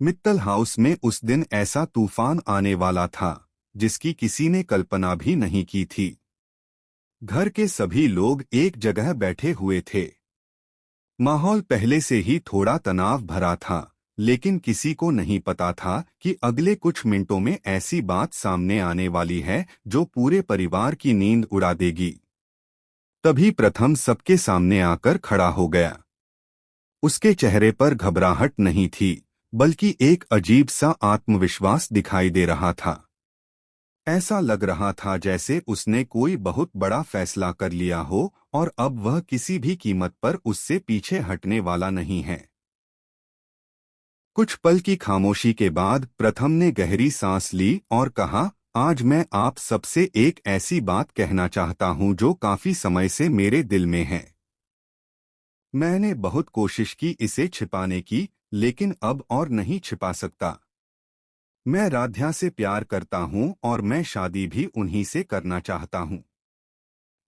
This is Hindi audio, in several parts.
मित्तल हाउस में उस दिन ऐसा तूफान आने वाला था जिसकी किसी ने कल्पना भी नहीं की थी। घर के सभी लोग एक जगह बैठे हुए थे। माहौल पहले से ही थोड़ा तनाव भरा था, लेकिन किसी को नहीं पता था कि अगले कुछ मिनटों में ऐसी बात सामने आने वाली है जो पूरे परिवार की नींद उड़ा देगी। तभी प्रथम सबके सामने आकर खड़ा हो गया। उसके चेहरे पर घबराहट नहीं थी, बल्कि एक अजीब सा आत्मविश्वास दिखाई दे रहा था। ऐसा लग रहा था जैसे उसने कोई बहुत बड़ा फैसला कर लिया हो और अब वह किसी भी कीमत पर उससे पीछे हटने वाला नहीं है। कुछ पल की खामोशी के बाद प्रथम ने गहरी सांस ली और कहा, आज मैं आप सबसे एक ऐसी बात कहना चाहता हूं जो काफी समय से मेरे दिल में है। मैंने बहुत कोशिश की इसे छिपाने की, लेकिन अब और नहीं छिपा सकता। मैं राध्या से प्यार करता हूं और मैं शादी भी उन्हीं से करना चाहता हूं।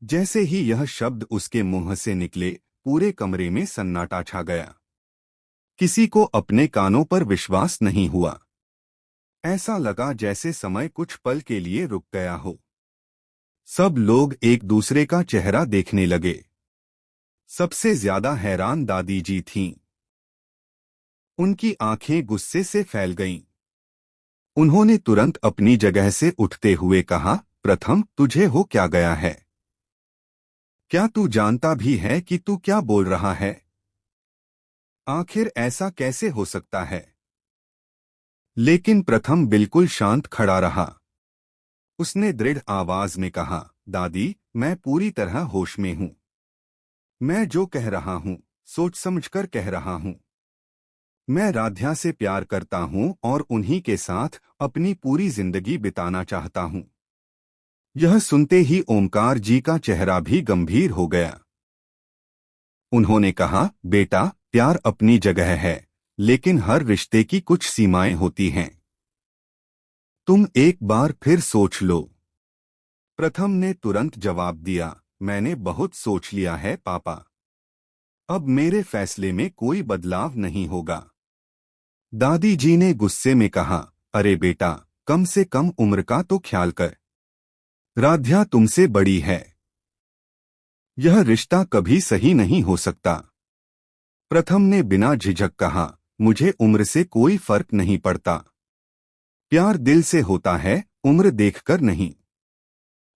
जैसे ही यह शब्द उसके मुंह से निकले, पूरे कमरे में सन्नाटा छा गया। किसी को अपने कानों पर विश्वास नहीं हुआ। ऐसा लगा जैसे समय कुछ पल के लिए रुक गया हो। सब लोग एक दूसरे का चेहरा देखने लगे। सबसे ज्यादा हैरान दादी जी थीं। उनकी आंखें गुस्से से फैल गईं। उन्होंने तुरंत अपनी जगह से उठते हुए कहा, प्रथम, तुझे हो क्या गया है? क्या तू जानता भी है कि तू क्या बोल रहा है? आखिर ऐसा कैसे हो सकता है? लेकिन प्रथम बिल्कुल शांत खड़ा रहा। उसने दृढ़ आवाज में कहा, दादी, मैं पूरी तरह होश में हूं। मैं जो कह रहा हूं, सोच समझकर कह रहा हूं। मैं राध्या से प्यार करता हूं और उन्हीं के साथ अपनी पूरी जिंदगी बिताना चाहता हूं। यह सुनते ही ओमकार जी का चेहरा भी गंभीर हो गया। उन्होंने कहा, बेटा, प्यार अपनी जगह है, लेकिन हर रिश्ते की कुछ सीमाएं होती हैं। तुम एक बार फिर सोच लो। प्रथम ने तुरंत जवाब दिया, मैंने बहुत सोच लिया है पापा। अब मेरे फैसले में कोई बदलाव नहीं होगा। दादी जी ने गुस्से में कहा, अरे बेटा, कम से कम उम्र का तो ख्याल कर। राध्या तुमसे बड़ी है। यह रिश्ता कभी सही नहीं हो सकता। प्रथम ने बिना झिझक कहा, मुझे उम्र से कोई फर्क नहीं पड़ता। प्यार दिल से होता है, उम्र देखकर नहीं।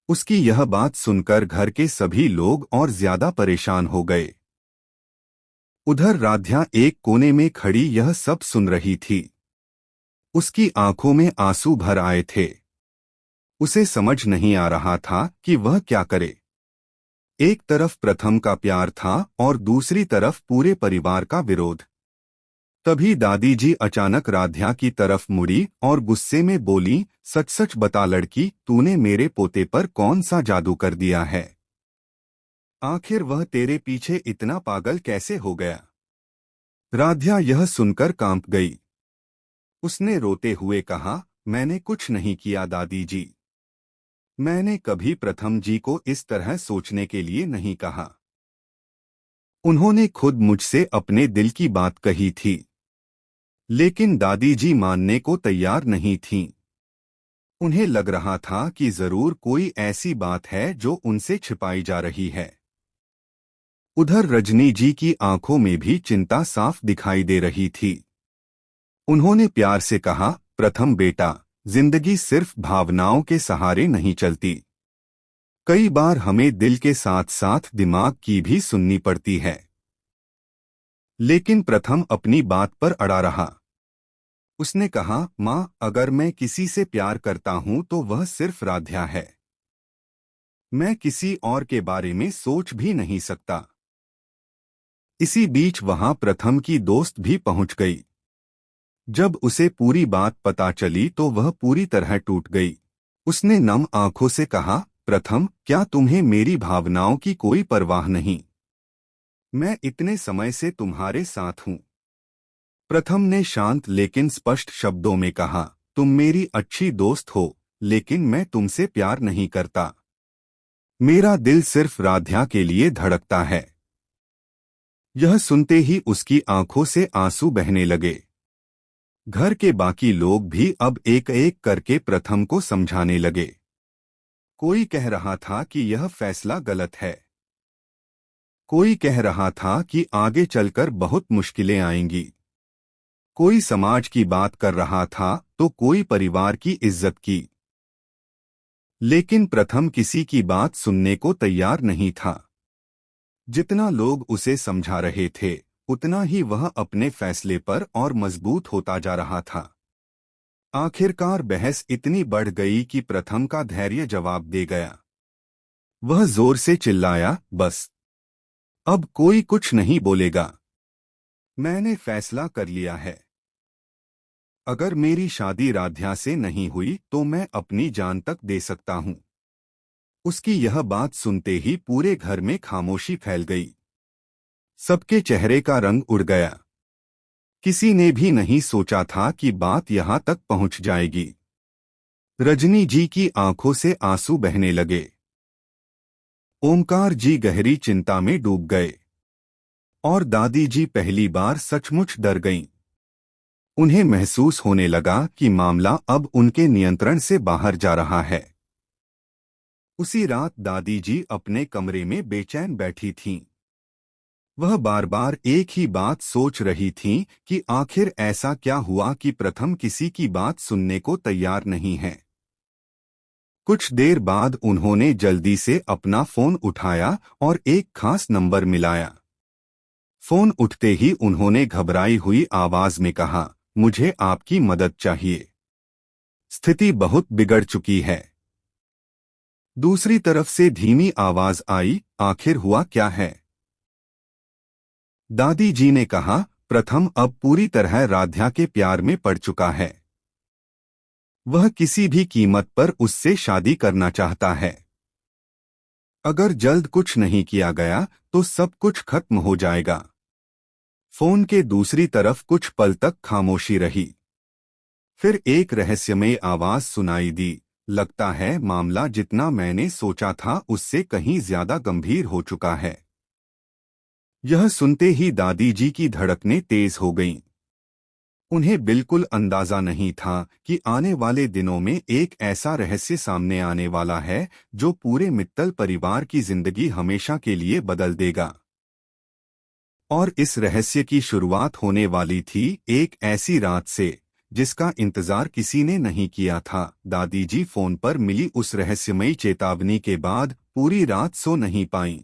उसकी यह बात सुनकर घर के सभी लोग और ज्यादा परेशान हो गए। उधर राध्या एक कोने में खड़ी यह सब सुन रही थी। उसकी आंखों में आंसू भर आए थे। उसे समझ नहीं आ रहा था कि वह क्या करे। एक तरफ प्रथम का प्यार था और दूसरी तरफ पूरे परिवार का विरोध। तभी दादी जी अचानक राध्या की तरफ मुड़ी और गुस्से में बोली, सच सच बता लड़की, तूने मेरे पोते पर कौन सा जादू कर दिया है? आखिर वह तेरे पीछे इतना पागल कैसे हो गया? राध्या यह सुनकर कांप गई। उसने रोते हुए कहा, मैंने कुछ नहीं किया दादी जी। मैंने कभी प्रथम जी को इस तरह सोचने के लिए नहीं कहा। उन्होंने खुद मुझसे अपने दिल की बात कही थी। लेकिन दादी जी मानने को तैयार नहीं थीं। उन्हें लग रहा था कि जरूर कोई ऐसी बात है जो उनसे छिपाई जा रही है। उधर रजनी जी की आंखों में भी चिंता साफ दिखाई दे रही थी। उन्होंने प्यार से कहा, प्रथम बेटा, जिंदगी सिर्फ भावनाओं के सहारे नहीं चलती। कई बार हमें दिल के साथ साथ दिमाग की भी सुननी पड़ती है। लेकिन प्रथम अपनी बात पर अड़ा रहा। उसने कहा, माँ, अगर मैं किसी से प्यार करता हूं तो वह सिर्फ राध्या है। मैं किसी और के बारे में सोच भी नहीं सकता। इसी बीच वहां प्रथम की दोस्त भी पहुंच गई। जब उसे पूरी बात पता चली तो वह पूरी तरह टूट गई। उसने नम आंखों से कहा, प्रथम, क्या तुम्हें मेरी भावनाओं की कोई परवाह नहीं? मैं इतने समय से तुम्हारे साथ हूं। प्रथम ने शांत लेकिन स्पष्ट शब्दों में कहा, तुम मेरी अच्छी दोस्त हो, लेकिन मैं तुमसे प्यार नहीं करता। मेरा दिल सिर्फ राध्या के लिए धड़कता है। यह सुनते ही उसकी आंखों से आंसू बहने लगे। घर के बाकी लोग भी अब एक एक करके प्रथम को समझाने लगे। कोई कह रहा था कि यह फैसला गलत है। कोई कह रहा था कि आगे चलकर बहुत मुश्किलें आएंगी। कोई समाज की बात कर रहा था तो कोई परिवार की इज्जत की। लेकिन प्रथम किसी की बात सुनने को तैयार नहीं था। जितना लोग उसे समझा रहे थे, उतना ही वह अपने फैसले पर और मजबूत होता जा रहा था। आखिरकार बहस इतनी बढ़ गई कि प्रथम का धैर्य जवाब दे गया। वह जोर से चिल्लाया, बस अब कोई कुछ नहीं बोलेगा। मैंने फैसला कर लिया है। अगर मेरी शादी राध्या से नहीं हुई तो मैं अपनी जान तक दे सकता हूं। उसकी यह बात सुनते ही पूरे घर में खामोशी फैल गई। सबके चेहरे का रंग उड़ गया। किसी ने भी नहीं सोचा था कि बात यहां तक पहुंच जाएगी। रजनी जी की आंखों से आंसू बहने लगे। ओमकार जी गहरी चिंता में डूब गए। और दादी जी पहली बार सचमुच डर गईं। उन्हें महसूस होने लगा कि मामला अब उनके नियंत्रण से बाहर जा रहा है। उसी रात दादी जी अपने कमरे में बेचैन बैठी थीं। वह बार बार एक ही बात सोच रही थीं कि आखिर ऐसा क्या हुआ कि प्रथम किसी की बात सुनने को तैयार नहीं है। कुछ देर बाद उन्होंने जल्दी से अपना फोन उठाया और एक खास नंबर मिलाया। फोन उठते ही उन्होंने घबराई हुई आवाज में कहा, मुझे आपकी मदद चाहिए। स्थिति बहुत बिगड़ चुकी है। दूसरी तरफ से धीमी आवाज आई, आखिर हुआ क्या है? दादी जी ने कहा, प्रथम अब पूरी तरह राध्या के प्यार में पड़ चुका है। वह किसी भी कीमत पर उससे शादी करना चाहता है। अगर जल्द कुछ नहीं किया गया तो सब कुछ खत्म हो जाएगा। फोन के दूसरी तरफ कुछ पल तक खामोशी रही। फिर एक रहस्यमय आवाज सुनाई दी, लगता है मामला जितना मैंने सोचा था उससे कहीं ज्यादा गंभीर हो चुका है। यह सुनते ही दादी जी की धड़कनें तेज हो गईं। उन्हें बिल्कुल अंदाजा नहीं था कि आने वाले दिनों में एक ऐसा रहस्य सामने आने वाला है जो पूरे मित्तल परिवार की जिंदगी हमेशा के लिए बदल देगा। और इस रहस्य की शुरुआत होने वाली थी एक ऐसी रात से जिसका इंतजार किसी ने नहीं किया था। दादी जी फोन पर मिली उस रहस्यमयी चेतावनी के बाद पूरी रात सो नहीं पाईं।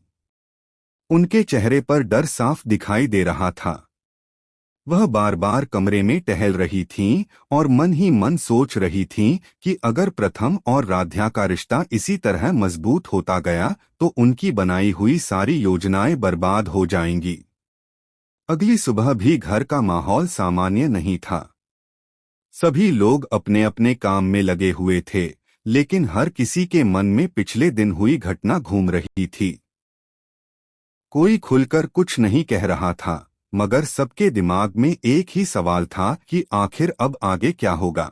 उनके चेहरे पर डर साफ दिखाई दे रहा था। वह बार बार कमरे में टहल रही थीं और मन ही मन सोच रही थीं कि अगर प्रथम और राध्या का रिश्ता इसी तरह मजबूत होता गया तो उनकी बनाई हुई सारी योजनाएं बर्बाद हो जाएंगी। अगली सुबह भी घर का माहौल सामान्य नहीं था। सभी लोग अपने अपने काम में लगे हुए थे, लेकिन हर किसी के मन में पिछले दिन हुई घटना घूम रही थी। कोई खुलकर कुछ नहीं कह रहा था, मगर सबके दिमाग में एक ही सवाल था कि आखिर अब आगे क्या होगा।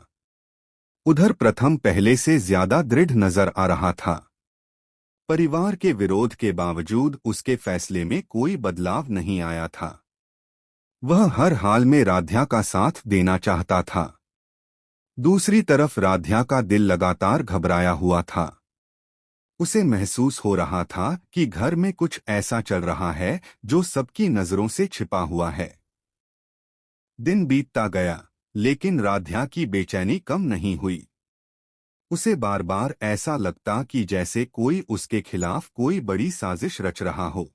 उधर प्रथम पहले से ज्यादा दृढ़ नजर आ रहा था। परिवार के विरोध के बावजूद उसके फैसले में कोई बदलाव नहीं आया था। वह हर हाल में राध्या का साथ देना चाहता था। दूसरी तरफ राध्या का दिल लगातार घबराया हुआ था। उसे महसूस हो रहा था कि घर में कुछ ऐसा चल रहा है जो सबकी नजरों से छिपा हुआ है। दिन बीतता गया, लेकिन राध्या की बेचैनी कम नहीं हुई। उसे बार बार ऐसा लगता कि जैसे कोई उसके खिलाफ कोई बड़ी साजिश रच रहा हो।